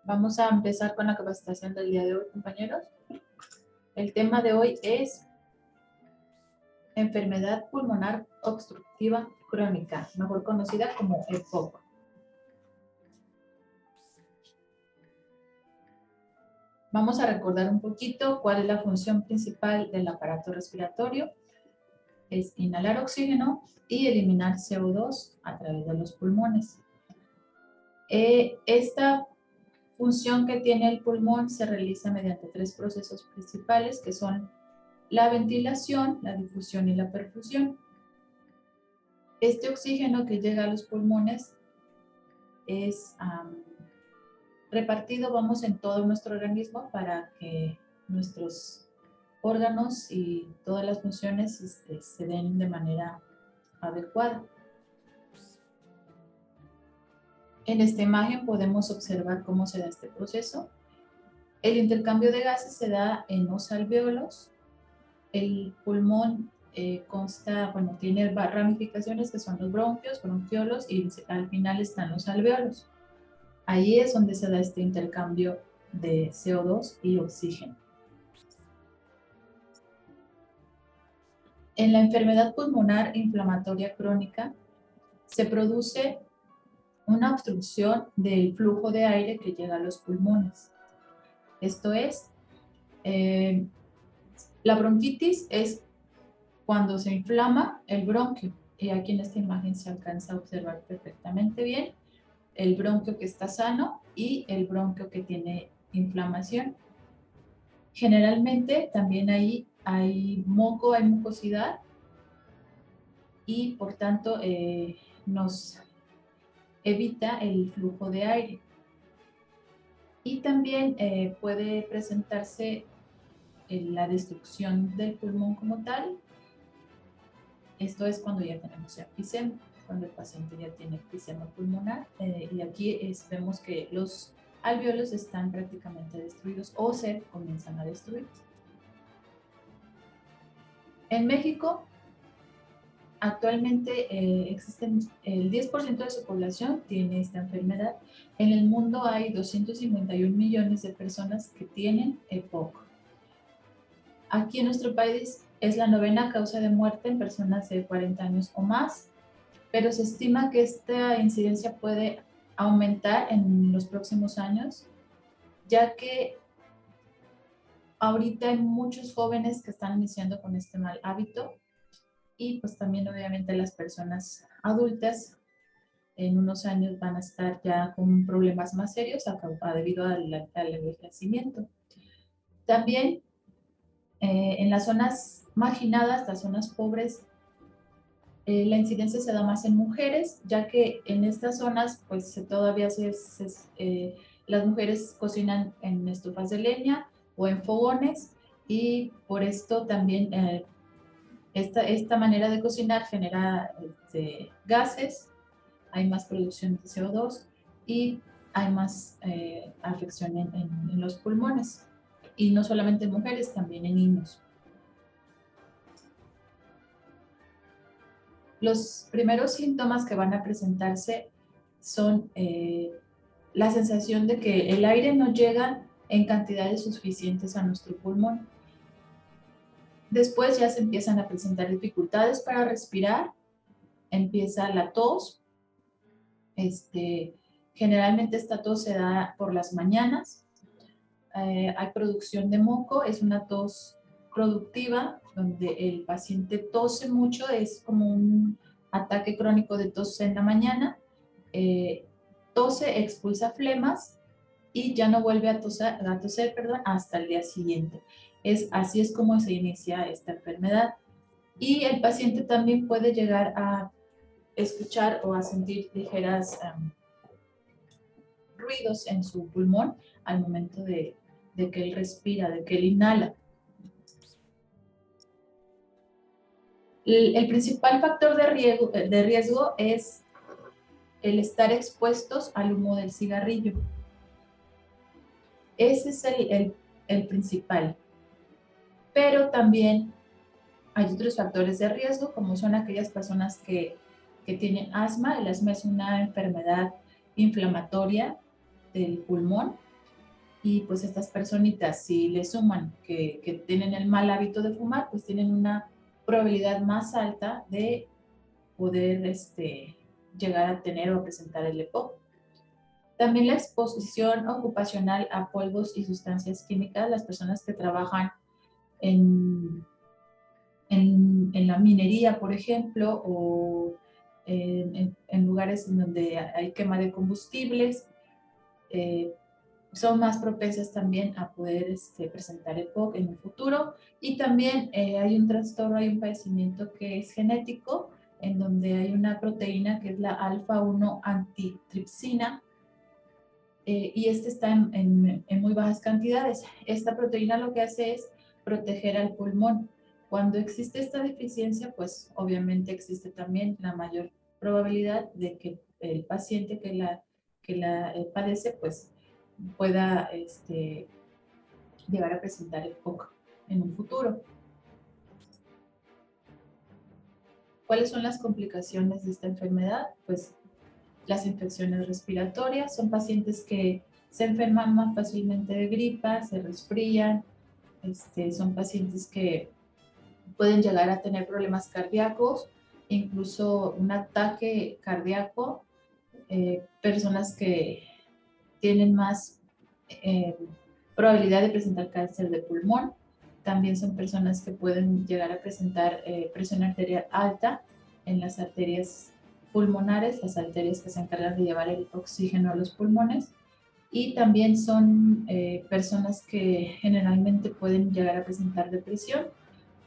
Vamos a empezar con la capacitación del día de hoy, compañeros. El tema de hoy es enfermedad pulmonar obstructiva crónica, mejor conocida como EPOC. Vamos a recordar un poquito cuál es la función principal del aparato respiratorio. Es inhalar oxígeno y eliminar CO2 a través de los pulmones. Esta función que tiene el pulmón se realiza mediante tres procesos principales que son la ventilación, la difusión y la perfusión. Este oxígeno que llega a los pulmones es repartido, en todo nuestro organismo para que nuestros órganos y todas las funciones se den de manera adecuada. En esta imagen podemos observar cómo se da este proceso. El intercambio de gases se da en los alvéolos. El pulmón tiene ramificaciones que son los bronquios, bronquiolos y al final están los alvéolos. Ahí es donde se da este intercambio de CO2 y oxígeno. En la enfermedad pulmonar inflamatoria crónica se produce una obstrucción del flujo de aire que llega a los pulmones. Esto es, la bronquitis es cuando se inflama el bronquio. Y aquí en esta imagen se alcanza a observar perfectamente bien el bronquio que está sano y el bronquio que tiene inflamación. Generalmente también ahí hay moco, hay mucosidad y por tanto nos evita el flujo de aire. Y también puede presentarse la destrucción del pulmón como tal. Esto es cuando ya tenemos enfisema, cuando el paciente ya tiene enfisema pulmonar. Y aquí vemos que los alvéolos están prácticamente destruidos o se comienzan a destruir. En México, actualmente existen el 10% de su población tiene esta enfermedad. En el mundo hay 251 millones de personas que tienen EPOC. Aquí en nuestro país es la 9ª causa de muerte en personas de 40 años o más, pero se estima que esta incidencia puede aumentar en los próximos años, ya que ahorita hay muchos jóvenes que están iniciando con este mal hábito y pues también obviamente las personas adultas en unos años van a estar ya con problemas más serios debido al envejecimiento. También en las zonas marginadas, las zonas pobres, la incidencia se da más en mujeres, ya que en estas zonas pues todavía las mujeres cocinan en estufas de leña o en fogones y por esto también esta manera de cocinar genera gases, hay más producción de CO2 y hay más afección en los pulmones. Y no solamente en mujeres, también en niños. Los primeros síntomas que van a presentarse son la sensación de que el aire no llega en cantidades suficientes a nuestro pulmón. Después ya se empiezan a presentar dificultades para respirar, empieza la tos. Generalmente esta tos se da por las mañanas. Hay producción de moco, es una tos productiva, donde el paciente tose mucho, es como un ataque crónico de tos en la mañana, tose, expulsa flemas y ya no vuelve a toser, hasta el día siguiente. Así es como se inicia esta enfermedad. Y el paciente también puede llegar a escuchar o a sentir ligeras ruidos en su pulmón al momento de que él respira, de que él inhala. El principal factor de riesgo es el estar expuestos al humo del cigarrillo. Ese es el principal. Pero también hay otros factores de riesgo, como son aquellas personas que tienen asma. El asma es una enfermedad inflamatoria del pulmón Y pues estas personitas, si le suman que tienen el mal hábito de fumar, pues tienen una probabilidad más alta de poder llegar a tener o presentar el EPOC. También la exposición ocupacional a polvos y sustancias químicas, las personas que trabajan en, en la minería, por ejemplo, o en lugares en donde hay quema de combustibles, son más propensas también a poder presentar EPOC en el futuro. Y también hay un trastorno, hay un padecimiento que es genético, en donde hay una proteína que es la alfa-1 antitripsina, y está en muy bajas cantidades. Esta proteína lo que hace es proteger al pulmón. Cuando existe esta deficiencia, pues obviamente existe también la mayor probabilidad de que el paciente que la padece, pues pueda llegar a presentar EPOC en un futuro. ¿Cuáles son las complicaciones de esta enfermedad? Pues las infecciones respiratorias, son pacientes que se enferman más fácilmente de gripa, se resfrían, son pacientes que pueden llegar a tener problemas cardíacos, incluso un ataque cardíaco, personas que tienen más probabilidad de presentar cáncer de pulmón, también son personas que pueden llegar a presentar presión arterial alta en las arterias pulmonares, las arterias que se encargan de llevar el oxígeno a los pulmones, y también son personas que generalmente pueden llegar a presentar depresión.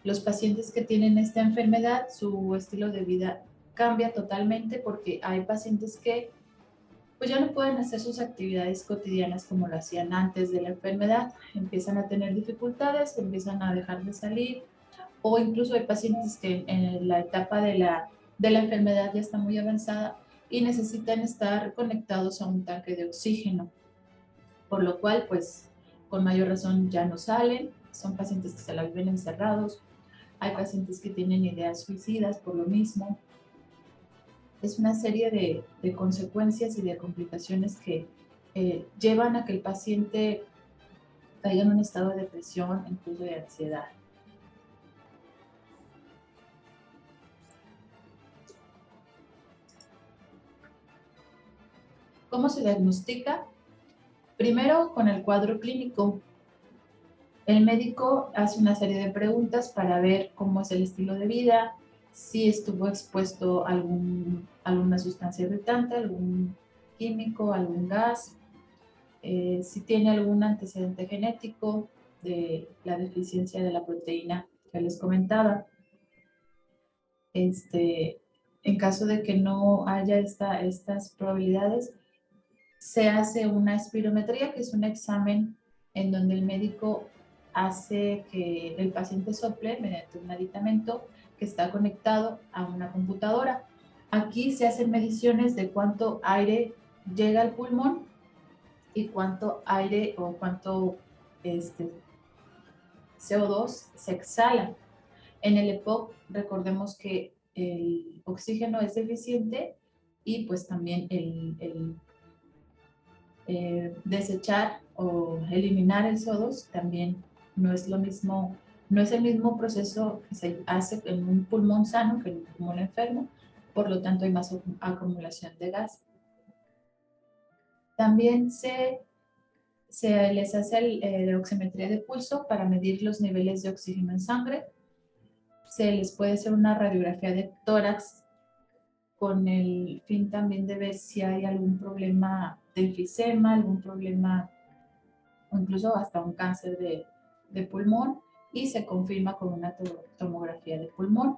Los pacientes que tienen esta enfermedad, su estilo de vida cambia totalmente porque hay pacientes que pues ya no pueden hacer sus actividades cotidianas como lo hacían antes de la enfermedad. Empiezan a tener dificultades, empiezan a dejar de salir, o incluso hay pacientes que en la etapa de la enfermedad ya está muy avanzada y necesitan estar conectados a un tanque de oxígeno, por lo cual pues con mayor razón ya no salen, son pacientes que se la viven encerrados, hay pacientes que tienen ideas suicidas por lo mismo. Es una serie de consecuencias y de complicaciones que llevan a que el paciente caiga en un estado de depresión, incluso de ansiedad. ¿Cómo se diagnostica? Primero, con el cuadro clínico. El médico hace una serie de preguntas para ver cómo es el estilo de vida, si estuvo expuesto a alguna sustancia irritante, algún químico, algún gas, si tiene algún antecedente genético de la deficiencia de la proteína que les comentaba. En caso de que no haya estas probabilidades, se hace una espirometría, que es un examen en donde el médico hace que el paciente sople mediante un aditamento que está conectado a una computadora. Aquí se hacen mediciones de cuánto aire llega al pulmón y cuánto aire o cuánto CO2 se exhala. En el EPOC recordemos que el oxígeno es deficiente y pues también el desechar o eliminar el CO2 también no es lo mismo, no es el mismo proceso que se hace en un pulmón sano que en un pulmón enfermo, por lo tanto hay más acumulación de gas. También se les hace la oximetría de pulso para medir los niveles de oxígeno en sangre. Se les puede hacer una radiografía de tórax con el fin también de ver si hay algún problema de enfisema, algún problema o incluso hasta un cáncer de pulmón, y se confirma con una tomografía de pulmón.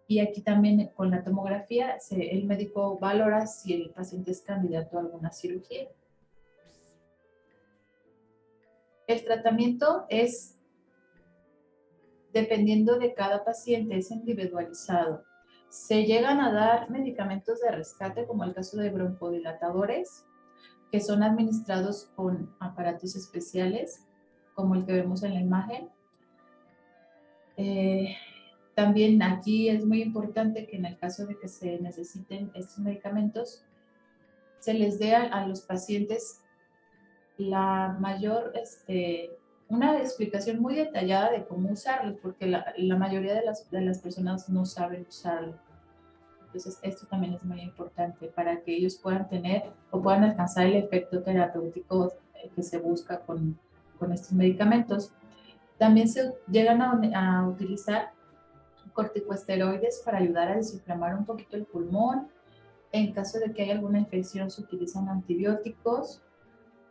Y aquí también con la tomografía el médico valora si el paciente es candidato a alguna cirugía. El tratamiento es, dependiendo de cada paciente, es individualizado. Se llegan a dar medicamentos de rescate, como el caso de broncodilatadores, que son administrados con aparatos especiales, como el que vemos en la imagen. También aquí es muy importante que en el caso de que se necesiten estos medicamentos, se les dé a los pacientes la mayor, una explicación muy detallada de cómo usarlos, porque la mayoría de las personas no saben usarlo. Entonces, esto también es muy importante para que ellos puedan tener o puedan alcanzar el efecto terapéutico que se busca con estos medicamentos. También se llegan a utilizar corticosteroides para ayudar a desinflamar un poquito el pulmón. En caso de que haya alguna infección, se utilizan antibióticos.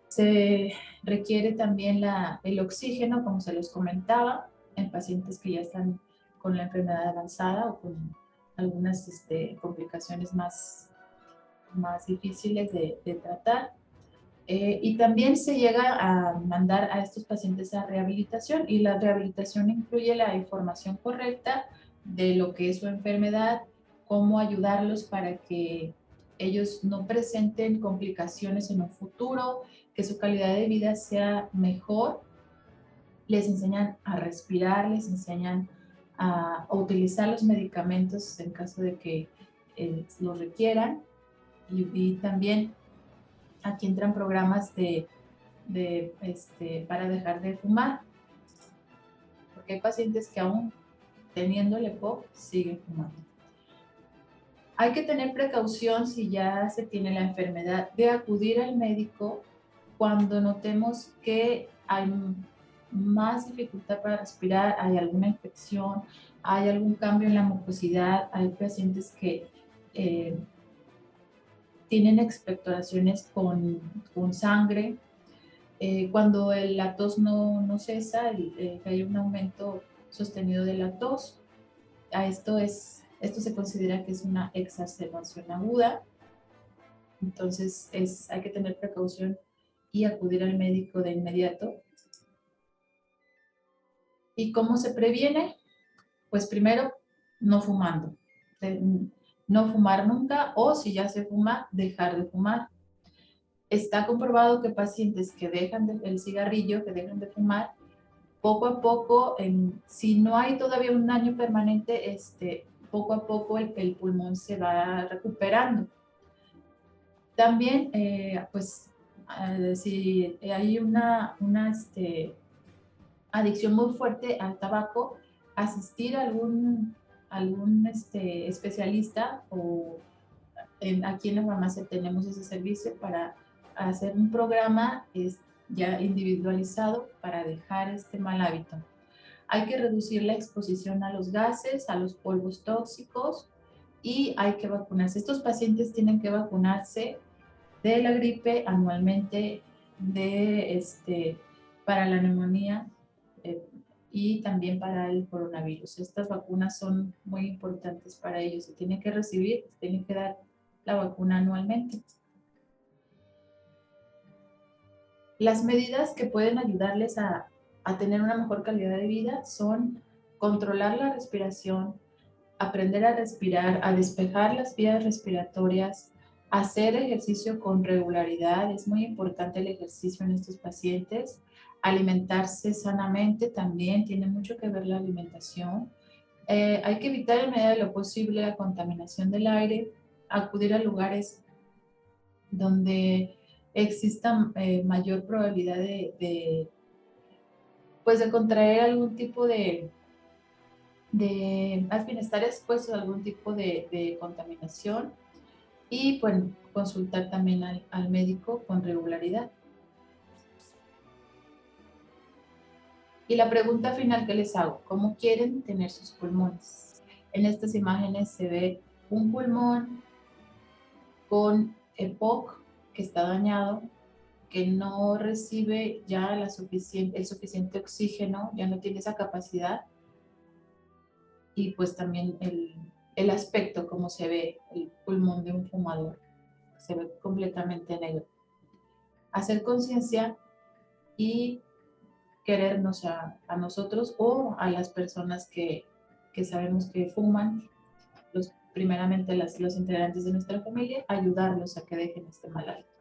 Se requiere también el oxígeno, como se los comentaba, en pacientes que ya están con la enfermedad avanzada o con algunas complicaciones más difíciles de tratar. Y también se llega a mandar a estos pacientes a rehabilitación, y la rehabilitación incluye la información correcta de lo que es su enfermedad, cómo ayudarlos para que ellos no presenten complicaciones en un futuro, que su calidad de vida sea mejor. Les enseñan a respirar, les enseñan a utilizar los medicamentos en caso de que los requieran, y también aquí entran programas para dejar de fumar, porque hay pacientes que aún teniendo el EPOC siguen fumando. Hay que tener precaución si ya se tiene la enfermedad de acudir al médico cuando notemos que hay más dificultad para respirar, hay alguna infección, hay algún cambio en la mucosidad, hay pacientes que tienen expectoraciones con sangre. Cuando la tos no cesa, hay un aumento sostenido de la tos. Esto se considera que es una exacerbación aguda. Entonces hay que tener precaución y acudir al médico de inmediato. ¿Y cómo se previene? Pues primero, no fumando. No fumar nunca, o si ya se fuma, dejar de fumar. Está comprobado que pacientes que dejan el cigarrillo, que dejan de fumar, poco a poco, si no hay todavía un daño permanente, poco a poco el pulmón se va recuperando. También, pues, si hay una adicción muy fuerte al tabaco, asistir a algún especialista, o aquí en la farmacia tenemos ese servicio para hacer un programa ya individualizado para dejar este mal hábito. Hay que reducir la exposición a los gases, a los polvos tóxicos, y hay que vacunarse. Estos pacientes tienen que vacunarse de la gripe anualmente, para la neumonía y también para el coronavirus. Estas vacunas son muy importantes para ellos. Se tienen que recibir, se tienen que dar la vacuna anualmente. Las medidas que pueden ayudarles a tener una mejor calidad de vida son controlar la respiración, aprender a respirar, a despejar las vías respiratorias, hacer ejercicio con regularidad. Es muy importante el ejercicio en estos pacientes. Alimentarse sanamente también, tiene mucho que ver la alimentación. Hay que evitar en medida de lo posible la contaminación del aire, acudir a lugares donde exista mayor probabilidad pues de contraer algún tipo más bien estar expuestos a algún tipo de contaminación, y bueno, consultar también al médico con regularidad. Y la pregunta final que les hago: ¿cómo quieren tener sus pulmones? En estas imágenes se ve un pulmón con EPOC que está dañado, que no recibe ya el suficiente oxígeno, ya no tiene esa capacidad, y pues también el aspecto, como se ve el pulmón de un fumador, se ve completamente negro. Hacer conciencia y querernos a nosotros o a las personas que sabemos que fuman, primeramente los integrantes de nuestra familia, ayudarlos a que dejen este mal hábito.